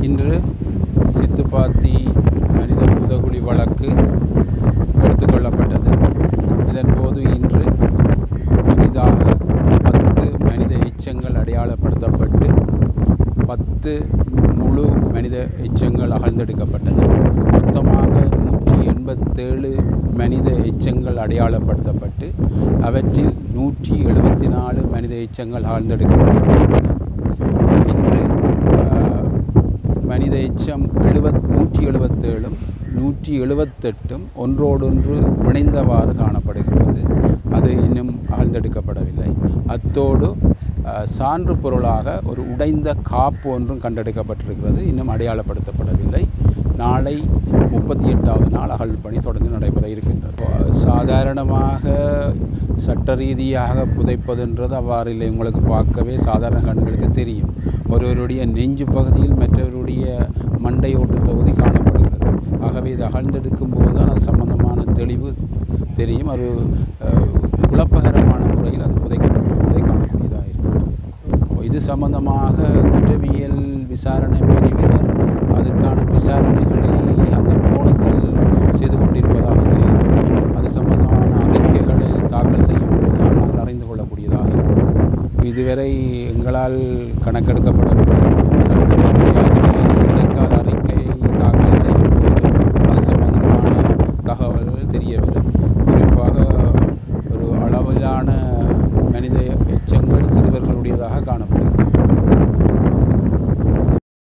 இன்று சித்துப்பாத்தி மனித புதகுழி வழக்கு எடுத்துக்கொள்ளப்பட்டது. இதன்போது இன்று புதிதாக 10 மனித எச்சங்கள் அடையாளப்படுத்தப்பட்டு 10 முழு மனித எச்சங்கள் அகழ்ந்தெடுக்கப்பட்டன. மொத்தமாக 187 மனித எச்சங்கள் அடையாளப்படுத்தப்பட்டு அவற்றில் 174 மனித எச்சங்கள் அகழ்ந்தெடுக்கப்பட்டன. இன்று மனித எச்சம் 177 178 ஒன்றோடொன்று இணைந்தவாறு காணப்படுகிறது. அது இன்னும் அகழ்ந்தெடுக்கப்படவில்லை. அத்தோடு சான்று பொருளாக ஒரு உடைந்த காப்பு ஒன்றும் கண்டெடுக்கப்பட்டிருக்கிறது. இன்னும் அடையாளப்படுத்தப்படவில்லை. நாளை 38வது நாள் அகழ்வு பணி தொடர்ந்து நடைபெற இருக்கின்றது. சாதாரணமாக சட்ட ரீதியாக புதைப்பதுன்றது அவ்வாறு இல்லை. உங்களுக்கு பார்க்கவே சாதாரண கண்களுக்கு தெரியும். ஒருவருடைய நெஞ்சு பகுதியில் மற்றவருடைய மண்டை ஓட்டு தொகுதி காணப்படுகிறது. ஆகவே இது அகழ்ந்தெடுக்கும் போது தான் அது சம்பந்தமான தெளிவு தெரியும். ஒரு குழப்பகரமான முறையில் அது புதைக்கப்பட்டிருப்பதை காணக்கூடியதாக இருக்கிறது. இது சம்பந்தமாக குற்றவியல் விசாரணை பிரிவினர் அதற்கான விசாரணைகளை அந்த கோணத்தில் செய்து கொண்டிருப்பதாக தெரிகிறது. அது சம்பந்தமான அறிக்கைகளை தாக்கல் செய்யும் போது தான் நாங்கள் அறிந்து கொள்ளக்கூடியதாக இருக்கிறது. இதுவரை எங்களால் கணக்கெடுக்கப்படவில்லை. சட்ட